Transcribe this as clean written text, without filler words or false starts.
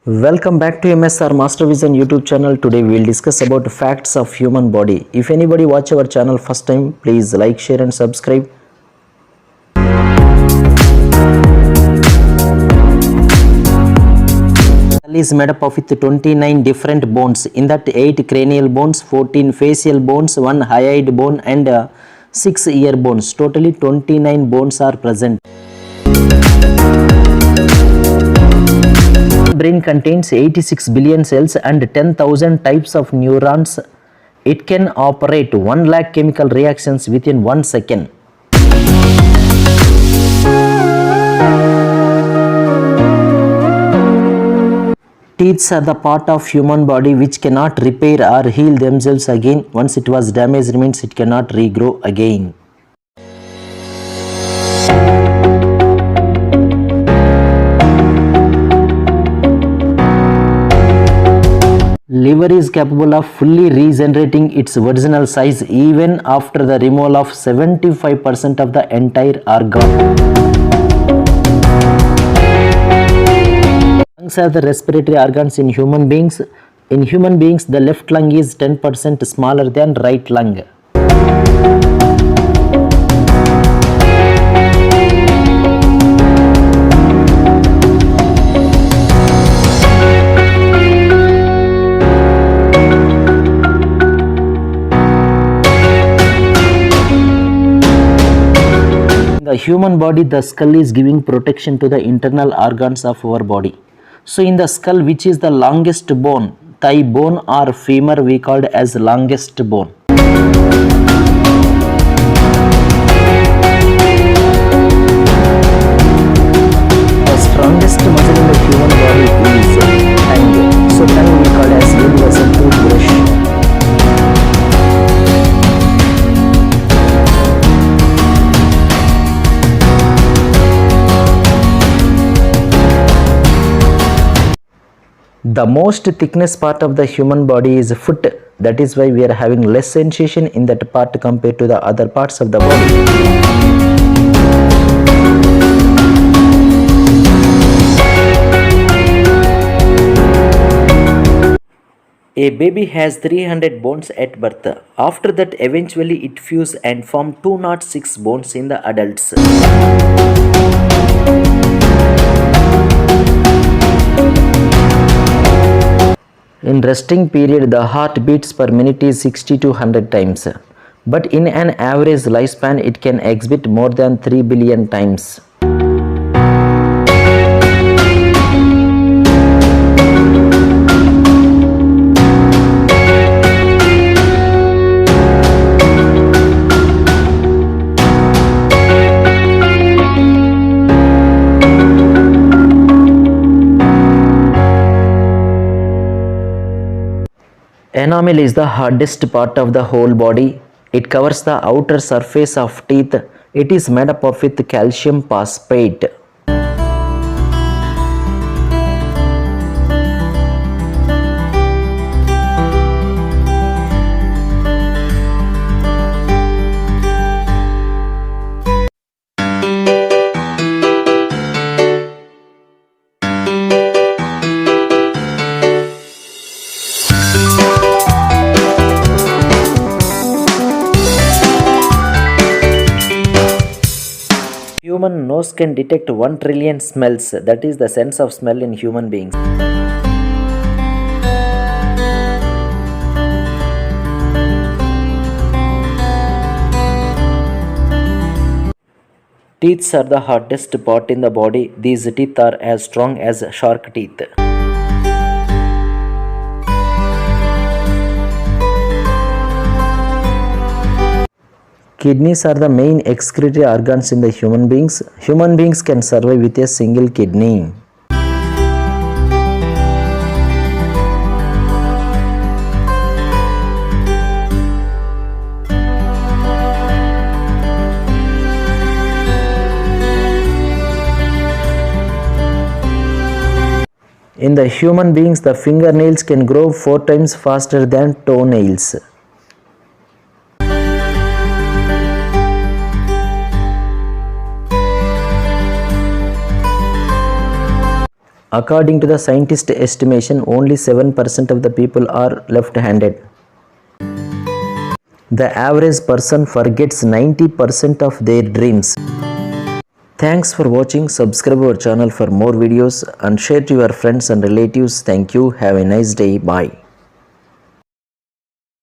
Welcome back to MSR Master Vision YouTube channel. Today we will discuss about facts of human body. If anybody watch our channel first time, please like, share and subscribe. Skull is made up of with 29 different bones. In that 8 cranial bones, 14 facial bones, 1 hyoid bone and 6 ear bones. Totally 29 bones are present. Brain contains 86 billion cells and 10,000 types of neurons. It can operate 1 lakh chemical reactions within 1 second. Teeth are the part of human body which cannot repair or heal themselves again. Once it was damaged means it cannot regrow again. Liver is capable of fully regenerating its original size even after the removal of 75% of the entire organ. Lungs are the respiratory organs in human beings. In human beings, the left lung is 10% smaller than right lung. The human body, the skull is giving protection to the internal organs of our body. So in the skull, which is the longest bone, thigh bone or femur, we called as longest bone. The strongest muscle in the human body is tongue. So tongue we call as universal toothbrush. The most thickness part of the human body is foot. That is why we are having less sensation in that part compared to the other parts of the body. A baby has 300 bones at birth. After that, eventually it fuse and form 206 bones in the adults. In resting period, the heart beats per minute is 60 to 100 times. But in an average lifespan, it can exhibit more than 3 billion times. Enamel is the hardest part of the whole body. It covers the outer surface of teeth. It is made up of with calcium phosphate. Human nose can detect 1 trillion smells. That is the sense of smell in human beings. Teeth are the hardest part in the body. These teeth are as strong as shark teeth. Kidneys are the main excretory organs in the human beings. Human beings can survive with a single kidney. In the human beings, the fingernails can grow 4 times faster than toenails. According to the scientist estimation, only 7% of the people are left-handed. The average person forgets 90% of their dreams. Thanks for watching. Subscribe our channel for more videos and share to your friends and relatives. Thank you. Have a nice day. Bye.